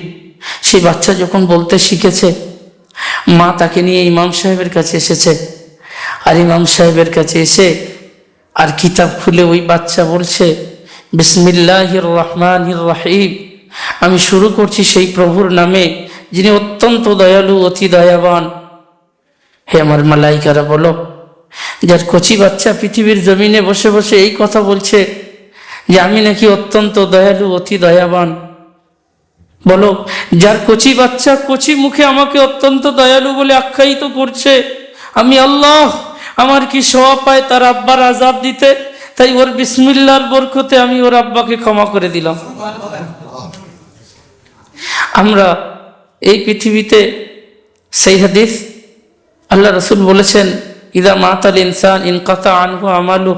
সেই বাচ্চা যখন বলতে শিখেছে, মা তাকে নিয়ে ইমাম সাহেবের কাছে এসেছে, আর ইমাম সাহেবের কাছে এসে আর কিতাব খুলে ওই বাচ্চা বলছে বিসমিল্লাহির রহমানির রহিম, আমি শুরু করছি সেই প্রভুর নামে যিনি অত্যন্ত দয়ালু অতি দয়াবান। হে আমার মালাইকারা বলো, যার কচি বাচ্চা পৃথিবীর জমিনে বসে বসে এই কথা বলছে যে আমি নাকি অত্যন্ত দয়ালু, অতি দয়াবান। বলো, যার কচি বাচ্চা কচি মুখে আমাকে অত্যন্ত দয়ালু বলে আখ্যায়িত করছে, আমি আল্লাহ আমার কি সওয়াব পায় তার আব্বার আযাব দিতে, তাই ওর বিসমিল্লাহর বরকতে আমি ওর আব্বাকে ক্ষমা করে দিলাম। আমরা এই পৃথিবীতে, সেই হাদিস আল্লাহ রসুল বলেছেন, ইদা মাতাল ইনসান ইনকাতা আনহু আমালু,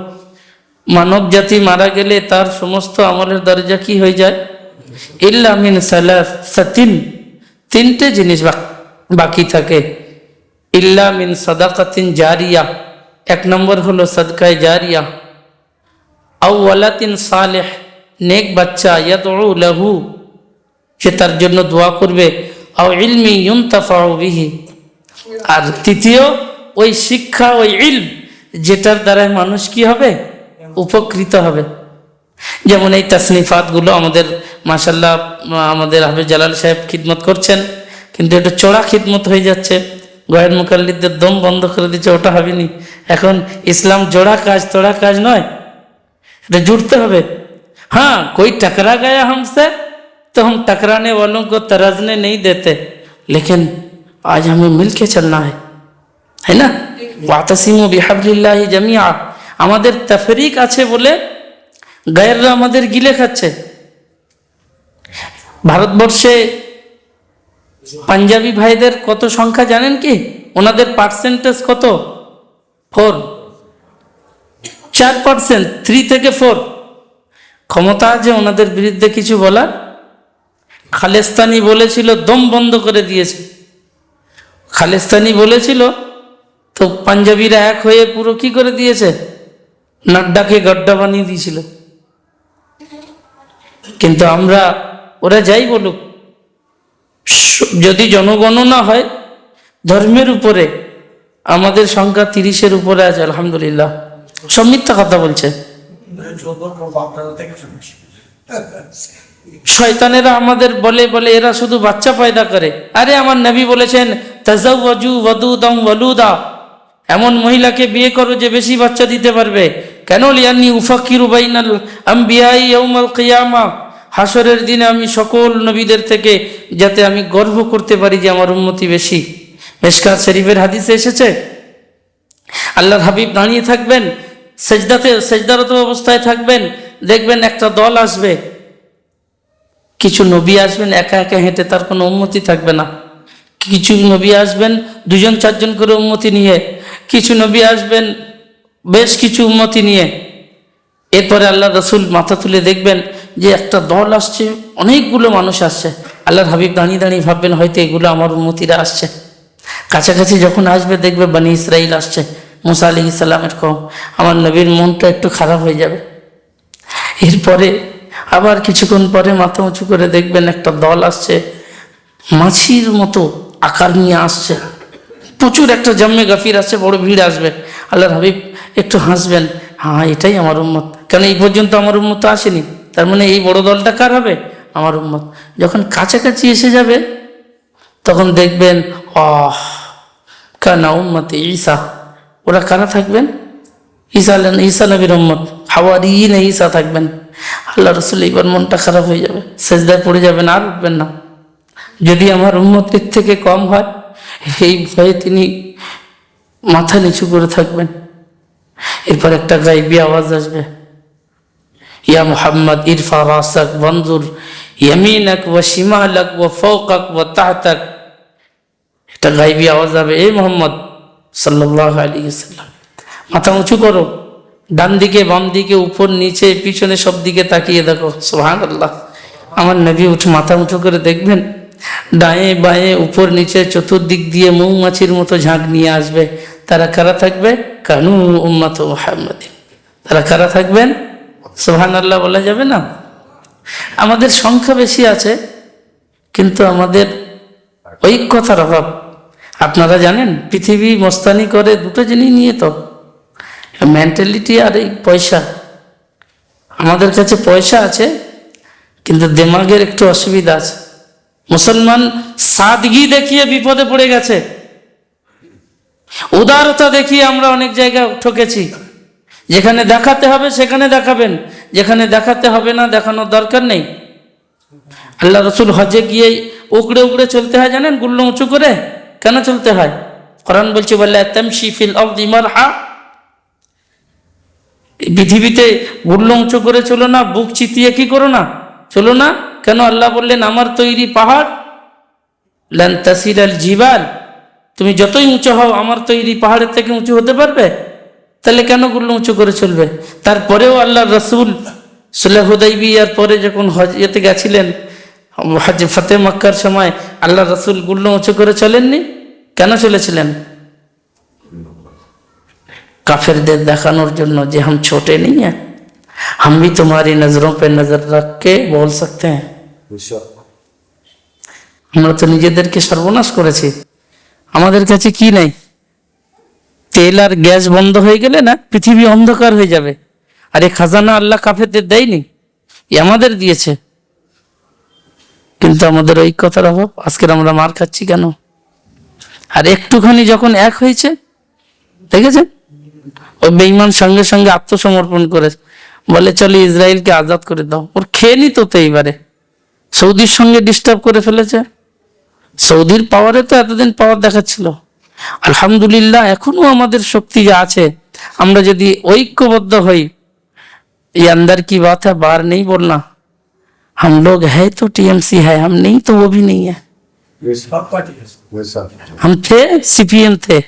মানব জাতি মারা গেলে তার সমস্ত আমলের দরজা কি হয়ে যায়? ইল্লা মিন সালাসাতিন, তিনটে জিনিস বাকি থাকে। ইল্লা মিন সাদাকাতিন জারিয়া, এক নম্বর হলো সাদকায়ে জারিয়া। আও ওয়ালাতিন সালেহ, নেক বাচ্চা, ইয়াদউ লাহু, সে তার জন্য দোয়া করবে। আও ইলমি ইউনতাফাউ বিহি, আর তৃতীয় ওই শিক্ষা, ওই ইলম যেটার দ্বারা মানুষ কি হবে? উপকৃত হবে। যেমন এই তাসনিফাতগুলো আমাদের মাশাআল্লাহ আমাদের হাফেজ জালাল সাহেব খিদমত করছেন, কিন্তু এটা চড়া খিদমত হয়ে যাচ্ছে, গয়ের মুকাল্লিদদের দম বন্ধ করে দিচ্ছে, ওটা হবেনি। এখন ইসলাম জোড়া কাজ, তোড়া কাজ নয়, এটা জুড়তে হবে। हाँ, कोई टकरा गया हमसे तो हम टकराने वालों को तरसने नहीं देते, लेकिन आज हमें मिलके चलना है ना। वातसिमु बिहाब्लिल्लाहि जमिया, আমাদের তাফরিক আছে বলে গায়েররা আমাদের গিলে খাচ্ছে। ভারতবর্ষে পাঞ্জাবি ভাইদের কত সংখ্যা জানেন কি? ওনাদের পার্সেন্টেজ কত? 4%, 3 থেকে 4। ক্ষমতা আছে ওনাদের বিরুদ্ধে কিছু বলার? খালেস্তানি বলেছিল, দম বন্ধ করে দিয়েছে। খালেস্তানি বলেছিল তো পাঞ্জাবিরা এক হয়ে পুরো কি করে দিয়েছে? নাড্ডাকে গড্ডা বানিয়ে দিয়েছিল। কিন্তু আমরা, ওরা যাই বলুক, যদি জনগণনা হয় ধর্মের উপরে আমাদের সংখ্যা 30-এর উপরে আছে, আলহামদুলিল্লাহ। সব মিথ্যা কথা বলছে। শয়তানেরা আমাদের বলে বলে এরা শুধু বাচ্চা পয়দা করে। আরে আমার নবী বলেছেন, তাজাওয়াজু ওয়াদুদাম ওয়ালুদা, এমন মহিলাকে বিয়ে করো যে বেশি বাচ্চা দিতে পারবে। কেন? লিয়ান্নি উফাকিরু বাইনাল আম্বিয়াই ইয়াউমাল কিয়ামা, হাসরের দিনে আমি সকল নবীদের থেকে যাতে আমি গর্ব করতে পারি যে আমার উম্মতি বেশি। মিশকাত শরীফের হাদিসে এসেছে, আল্লাহর হাবিব দাঁড়িয়ে থাকবেন, সেজদারত অবস্থায় থাকবেন, দেখবেন একটা দল আসবে, কিছু নবী আসবেন একা একা হেঁটে, তার কোনো উম্মতি থাকবে না। কিছু নবী আসবেন 2-4 করে উম্মতি নিয়ে, কিছু নবী আসবেন বেশ কিছু উম্মতি নিয়ে। এরপরে আল্লাহ রসুল মাথা তুলে দেখবেন যে একটা দল আসছে, অনেকগুলো মানুষ আসছে। আল্লাহর হাবিব দাঁড়িয়ে দাঁড়িয়ে ভাববেন হয়তো এগুলো আমার উম্মতিরা আসছে। কাছাকাছি যখন আসবে দেখবে বনি ইসরাইল আসছে, মুসা আলাইহিস সালামের কওম। আমার নবীর মনটা একটু খারাপ হয়ে যাবে। এরপরে আবার কিছুক্ষণ পরে মাথা উঁচু করে দেখবেন একটা দল আসছে, মাছির মতো আকার নিয়ে আসছে, প্রচুর একটা জাম্মে গাফির আসছে, বড় ভিড় আসবে। আল্লাহর হাবিব একটু হাসবেন, হ্যাঁ এটাই আমার উম্মত, কারণ এই পর্যন্ত আমার উম্মত আসেনি, তার মানে এই বড় দলটা কার হবে? আমার উম্মত। যখন কাছাকাছি এসে যাবে তখন দেখবেন কানা উম্মতে ঈসা, ওরা কারা থাকবেন? ঈসা নবীর উম্মত, হাওয়ারিয়িন ঈসা থাকবেন। আল্লাহ রসুল এবার মনটা খারাপ হয়ে যাবে, সেজদায় পড়ে যাবেন, আর উঠবেন না। যদি আমার উম্মত এর থেকে কম হয়, এই ভয়ে তিনি মাথা নিচু করে থাকবেন। এরপর একটা গাইবী আওয়াজ আসবে, ইয়া মুহাম্মদ ইরফা রাসাক ওয়ানজুর ইয়ামিনাক ওয়া শিমালাক ওয়া ফাওকাক ওয়া তাহতাক। একটা গাইবী আওয়াজ হবে, এই মুহাম্মদ সাল্লাল্লাহু আলাইহি ওয়াসাল্লাম, মাথা উঁচু করো, ডান দিকে বাম দিকে উপর নিচে পিছনে সব দিকে তাকিয়ে দেখো। সুবহানাল্লাহ। আমার নবী উঠে মাথা উঁচু করে দেখবেন, ডায়ে বায়ে উপর নিচে চতুর্দিক দিয়ে মৌমাছির মতো ঝাঁক নিয়ে আসবে। তারা কারা থাকবে? কানু উম্মাত মুহাম্মাদিন। তারা কারা থাকবেন? সুবহানাল্লাহ বলা যাবে না? আমাদের সংখ্যা বেশি আছে, কিন্তু আমাদের ঐক্যতার অভাব। আপনারা জানেন পৃথিবী মস্তানি করে দুটো জিনিস নিয়ে, তো মেন্টালিটি আর এই পয়সা। আমাদের কাছে পয়সা আছে কিন্তু দিমাগের একটু অসুবিধা আছে। মুসলমান সাদগি দেখিয়ে বিপদে পড়ে গেছে। উদারতা দেখিয়ে আমরা অনেক জায়গায় ঠকেছি। যেখানে দেখাতে হবে সেখানে দেখাবেন, যেখানে দেখাতে হবে না দেখানোর দরকার নেই। আল্লাহ রসুল হজে গিয়ে উকড়ে উকড়ে চলতে হয় জানেন, গুল্লো উঁচু করে কেন চলতে হয়? কোরআন বলছে ওয়ালা তামশি ফিল আরদি মারহা, পৃথিবীতে গুল্লো উঁচু করে চলো না, বুক চিতিয়ে কি করো না, চলো না। কেন? আল্লাহ বললেন আমার তৈরি পাহাড় লান তাসিরাল জিবাল, তুমি যতই উঁচু হও আমার তৈরি পাহাড়ের থেকে উঁচু হতে পারবে? তাহলে কেন গুল্লো উঁচু করে চলবে? তারপরেও আল্লাহ রসুল সুলহ হুদাইবিয়ার পরে যখন হজেতে গেছিলেন, হজ ফতে মক্কার সময় আল্লাহ রসুল গুল্লো উঁচু করে চলেননি। কেন চলেছিলেন? কাফেরদের দেখানোর জন্য যে हम छोटे नहीं हैं, हम भी तुम्हारी नजरों पे नजर रख के बोल सकते हैं। আমরা তো নিজেদেরকে সর্বনাশ করেছি। আমাদের কাছে কি নাই? তেল আর গ্যাস বন্ধ হয়ে গেলে না পৃথিবী অন্ধকার হয়ে যাবে। আর এই খাজানা আল্লাহ কাফেরদের দেয়নি, আমাদের দিয়েছে। কিন্তু আমাদের ঐক্যতার অভাব, আজকের আমরা মার খাচ্ছি কেন? আর একটুখানি যখন এক হয়েছে, দেখেছেন ওই বেঈমান সঙ্গে সঙ্গে আত্মসমর্পণ করে বলে চলো ইসরায়েলকে আজাদ করে দাও। ওর খেয়ে নিত তো এইবারে সৌদির সঙ্গে ডিস্টার্ব করে ফেলেছে। সৌদির পাওয়ারে তো এতদিন পাওয়ার দেখাচ্ছিল। আলহামদুলিল্লাহ এখনো আমাদের শক্তি যা আছে, আমরা যদি ঐক্যবদ্ধ হই, ये अंदर की बात है बाहर नहीं बोलना। हम लोग है तो टीएमसी है, हम नहीं तो वो भी नहीं है। हम थे सीपीएम थे,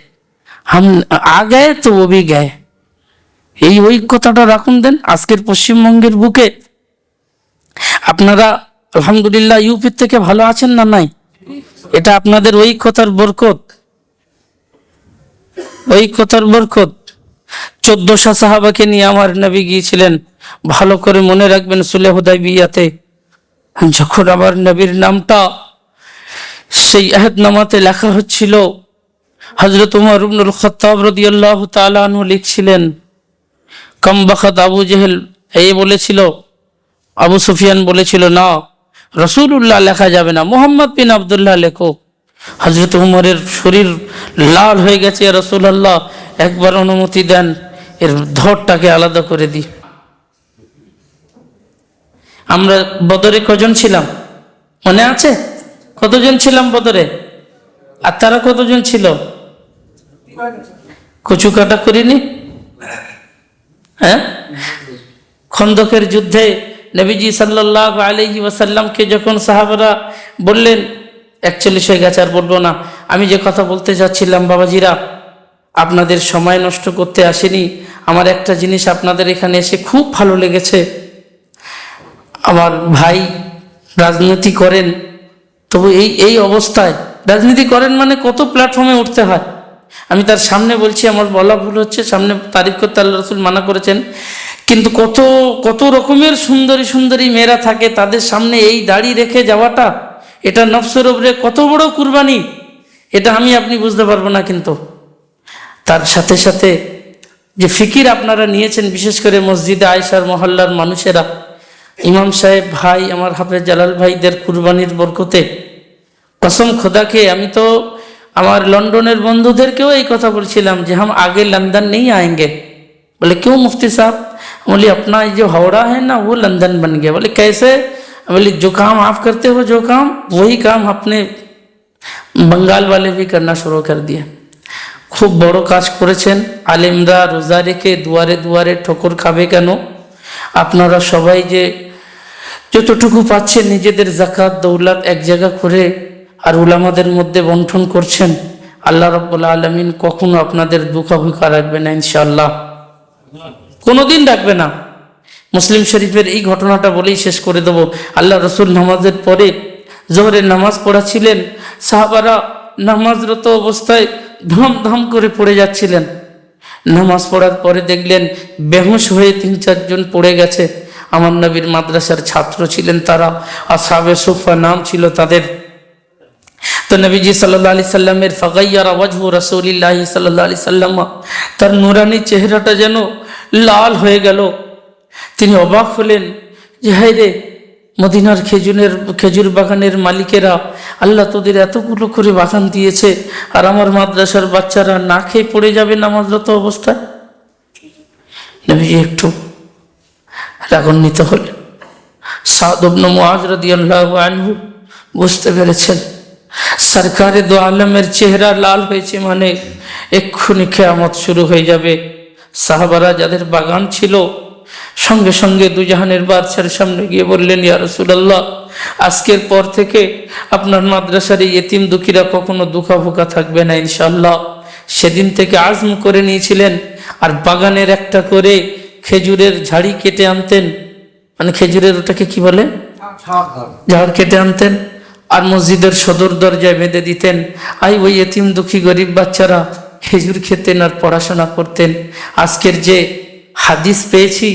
हम आ गए तो वो भी गए। এই ঐক্যতাটা রাখুন দেন। আজকের পশ্চিমবঙ্গের বুকে আপনারা আলহামদুলিল্লাহ ইউপির থেকে ভালো আছেন না? নাই, এটা আপনাদের ঐক্যতার বরকত, ঐক্যতার বরকত। 1400 সাহাবাকে নিয়ে আমার নবী গিয়েছিলেন। ভালো করে মনে রাখবেন, সুলহ হুদাইবিয়াতে যখন আমার নবীর নামটা সেই আহদনামাতে লেখা হচ্ছিল, হযরত উমর ইবনুল খাত্তাব রাদিয়াল্লাহু তাআলা আনহু লিখছিলেন, কম বখত আবু জেহেল এই বলেছিল, আবু সুফিয়ান বলেছিল না রাসূলুল্লাহ লেখা যাবে না, মুহাম্মদ বিন আব্দুল্লাহ লেখো। হযরত উমরের শরীর লাল হয়ে গেছে, ইয়া রাসূলুল্লাহ একবার অনুমতি দেন, এর ধরটাকে আলাদা করে দিই। আমরা বদরে কজন ছিলাম মনে আছে? কতজন ছিলাম বদরে? আর তারা কতজন ছিল? কচু কাটা করিনি? হ্যাঁ, খন্দকের যুদ্ধে নবীজি সাল্লাল্লাহু আলাইহি ওয়াসাল্লামকে যখন সাহাবারা বললেন, 41 হয়ে গেছে আর বলবো না, আমি যে কথা বলতে যাচ্ছিলাম বাবাজিরা, আপনাদের সময় নষ্ট করতে আসেনি। আমার একটা জিনিস আপনাদের এখানে এসে খুব ভালো লেগেছে। আমার ভাই রাজনীতি করেন, তবু এই অবস্থায় রাজনীতি করেন মানে কত প্ল্যাটফর্মে উঠতে হয়। আমি তার সামনে বলছি, আমার বলা ভুল হচ্ছে, সামনে তারিফ করতে আল্লাহ রাসূল মানা করেছেন, কিন্তু কত কত রকমের সুন্দরী সুন্দরী মেয়েরা থাকে, তাদের সামনে এই দাড়ি রেখে যাওয়াটা, এটা নফসের উপরে কত বড় কুরবানি, এটা আমি আপনি বুঝতে পারবো না। কিন্তু তার সাথে সাথে যে ফিকির আপনারা নিয়েছেন, বিশেষ করে মসজিদে আয়েশার মহল্লার মানুষেরা, ইমাম সাহেব ভাই, আমার হাফেজ জালাল ভাইদের কুরবানির বরকতে কসম খোদাকে, আমি তো আমার লন্ডনের বন্ধুদেরকেও এই কথা বলছিলাম যে हम आगे लंदन नहीं आएंगे। बोले क्यों मुफ्ती साहब? बोले अपना जो हावड़ा है ना वो लंदन बन गया। बोले कैसे? बोले जो काम आप करते हो, जो काम, वही काम अपने बंगाल वाले भी करना शुरू कर दिया। খুব বড় কাজ করেছেন। আলেমরা রোজা রেখে দুয়ারে দুয়ারে ঠোকর খাবে কেন? আপনারা সবাই যে যতটুকু পাচ্ছেন নিজেদের যাকাত দৌলত এক জায়গা করে আর উলামাদের মধ্যে বন্টন করছেন, আল্লাহ রাব্বুল আলামিন কখনো আপনাদের দুঃখভুকা রাখবে না, ইনশাআল্লাহ কোনোদিন রাখবে না। মুসলিম শরীফের এই ঘটনাটা বলেই শেষ করে দেব। আল্লাহ রসুল নামাজের পরে জোহরের নামাজ পড়াচ্ছিলেন, সাহাবারা নামাজরত অবস্থায় ধাম ধাম করে পড়ে যাচ্ছিলেন। নামাজ পড়ার পরে দেখলেন বেহুশ হয়ে 3-4 জন পড়ে গেছে। আমার নবীর মাদ্রাসার ছাত্র ছিলেন তারা, আসহাবে সুফা নাম ছিল তাদের। তো নবীজি সাল্লাল্লাহু আলাইহি সাল্লামের ফাগাইয়ারা ওয়াজহু রাসূলিল্লাহি সাল্লাল্লাহু আলাইহি সাল্লাম, তার নূরানি চেহারাটা যেন লাল হয়ে গেল। তিনি অবাক হলেন যে হায় রে, মদিনার খেজুর বাগানের মালিকেরা, আল্লাহ তোদের এতগুলো করে বাগান দিয়েছে, আর আমার মাদ্রাসার বাচ্চারা না খেয়ে পড়ে যাবে নামাজরত অবস্থায়। নবীজি একটু রাগান্বিত হলেন। সাদ ইবনে মুআয রাদিয়াল্লাহু আনহু বুঝতে পেরেছেন সরকারে দো আলমের চেহারা লাল হয়েছে মানে এক্ষুনি কিয়ামত শুরু হয়ে যাবে। সাহাবারা যাদের বাগান ছিল সঙ্গে সঙ্গে দুজাহানের বাদশার সামনে গিয়ে বললেন, ইয়া রাসূলুল্লাহ, আজকের পর থেকে আপনার মাদ্রাসার এই এতিম দুঃখীরা কখনো দুঃখা ভোকা থাকবে না ইনশাআল্লাহ। সেদিন থেকে আজম করে নিয়েছিলেন। আর বাগানের একটা করে খেজুরের ঝাড়ি কেটে আনতেন, মানে খেজুরের ওটাকে কি বলে, ঝাড় কেটে আনতেন, আর মসজিদের সদর দরজায় বেঁধে দিতেন। ওই এতিম দুঃখী গরিব বাচ্চারা খেজুর খেতেন আর পড়াশোনা করতেন। আজকের যে হাদিস পেয়েছি,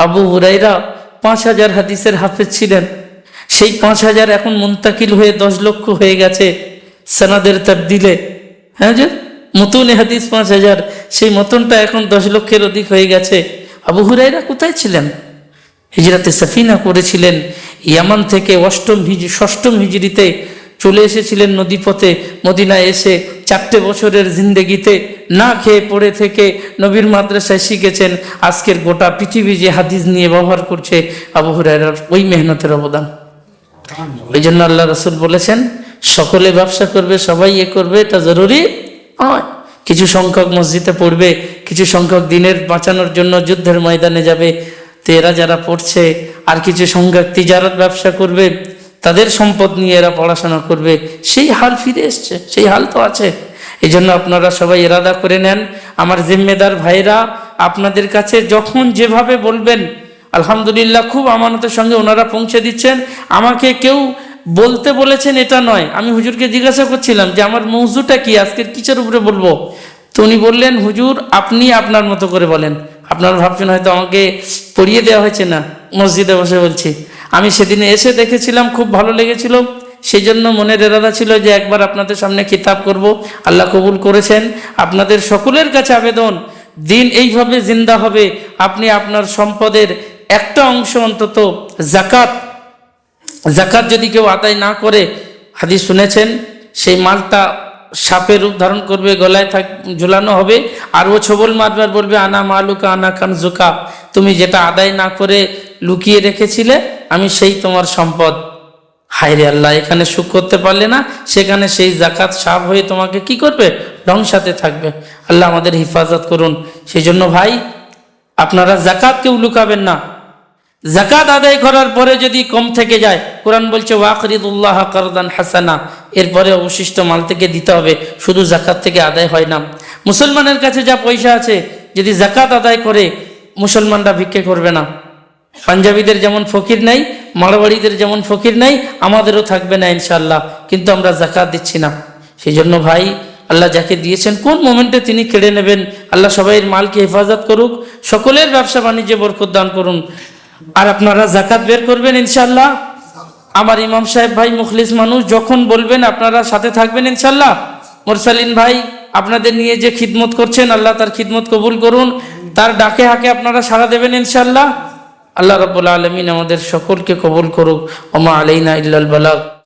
আবু হুরায়রা 5000 হাদিসের হাফেজ ছিলেন। সেই 5000 এখন মুন্তাকিল হয়ে 10 লক্ষ হয়ে গেছে সনদের তাবদিলে। হ্যাঁ, যে মতুনে হাদিস 5000, সেই মতনটা এখন 10 লক্ষের অধিক হয়ে গেছে। আবু হুরায়রা কোথায় ছিলেন? হিজরাতে সাফিনা করেছিলেন। ইয়ামান থেকে 6ম হিজরিতে চলে এসেছিলেন নদীপথে। মদিনায় এসে 4টে বছরের জিন্দেগিতে না খেয়ে পড়ে থেকে নবীর মাদ্রাসায় শিখেছেন। আজকের গোটা পৃথিবী যে হাদিস নিয়ে ব্যবহার করছে, আবু হুরায়রার ওই মেহনতের অবদান। ওই জন্য আল্লাহ রাসূল বলেছেন, সকলে ব্যবসা করবে, সবাই করবে, এটা জরুরি নয়। কিছু সংখ্যক মসজিদে পড়বে, কিছু সংখ্যক দিনের বাঁচানোর জন্য যুদ্ধের ময়দানে যাবে। তো এরা যারা পড়ছে, আর কিছু সংখ্যক তিজারত ব্যবসা করবে, তাদের সম্পদ নিয়ে এরা পড়াশোনা করবে। সেই হাল ফিরে এসছে, সেই হাল তো আছে। এই জন্য আপনারা সবাই ইরাদা করে নেন। আমার জিম্মেদার ভাইরা আপনাদের কাছে যখন যেভাবে বলবেন, আলহামদুলিল্লাহ খুব আমানতের সঙ্গে ওনারা পৌঁছে দিচ্ছেন। আমাকে কেউ বলতে বলেছেন এটা নয়, আমি হুজুরকে জিজ্ঞাসা করছিলাম যে আমার মৌজুটা কি, আজকের কিসের উপরে বলবো। তো উনি বললেন, হুজুর আপনি আপনার মতো করে বলেন। আপনারা ভাবছেন হয়তো আমাকে পড়িয়ে দেওয়া হয়েছে, না, মসজিদে বসে বলছি। আমি সেদিনে এসে দেখেছিলাম, খুব ভালো লেগেছিল। সেই জন্য মনের এরাদা ছিল যে একবার আপনাদের সামনে কিতাব করব। আল্লাহ কবুল করেছেন। আপনাদের সকলের কাছে আবেদন, দিন এইভাবে জিন্দা হবে। আপনি আপনার সম্পদের একটা অংশ অন্তত জাকাত যদি কেউ আদায় না করে, হাদিস শুনেছেন, সেই মালটা সাপের রূপ ধারণ করবে, গলায় ঝুলানো হবে, আর ও ছবল মারবে আর বলবে, আনা মালুকা আনা কানজুকা, তুমি যেটা আদায় না করে লুকিয়ে রেখেছিলে আমি সেই তোমার সম্পদ। হায়রে আল্লাহ, এখানে সুখ করতে পারলে না, সেখানে সেই জাকাত সাপ হয়ে তোমাকে কি করবে, ধ্বংসাতে থাকবে। আল্লাহ আমাদের হিফাজত করুন। সেই জন্য ভাই, আপনারা জাকাত কেউ লুকাবেন না। জাকাত আদায় করার পরে যদি কম থেকে যায়, কোরআন বলছে ওয়াকরিদুল্লাহ কারদান হাসানা, এরপরে অবশিষ্ট মাল থেকে দিতে হবে, শুধু জাকাত থেকে আদায় হয় না। মুসলমানের কাছে যা পয়সা আছে, যদি জাকাত আদায় করে, মুসলমানরা ভিক্ষে করবে না। পাঞ্জাবিদের যেমন ফকির নেই, মারওয়াড়িদের যেমন ফকির নেই, আমাদেরও থাকবে না ইনশাআল্লাহ। কিন্তু আমরা জাকাত দিচ্ছি না। সেই জন্য ভাই, আল্লাহ যাকে দিয়েছেন কোন মোমেন্টে তিনি কেড়ে নেবেন। আল্লাহ সবাইয়ের মালকে হেফাজত করুক, সকলের ব্যবসা বাণিজ্যে বরকত দান করুন। আর আপনারা জাকাত বের করবেন ইনশাআল্লাহ। আমার ইমাম সাহেব ভাই মুখলিস মানুষ, যখন বলবেন আপনারা সাথে থাকবেন ইনশাআল্লাহ। মুরসালিন ভাই আপনাদের নিয়ে যে খিদমত করছেন, আল্লাহ তার খিদমত কবুল করুন। তার ডাকে হাকে আপনারা সাড়া দেবেন ইনশাআল্লাহ। আল্লাহ রাব্বুল আলামিন আমাদের সকলকে কবুল করুক। ওমা আলাইনা ইল্লাল বালাগ।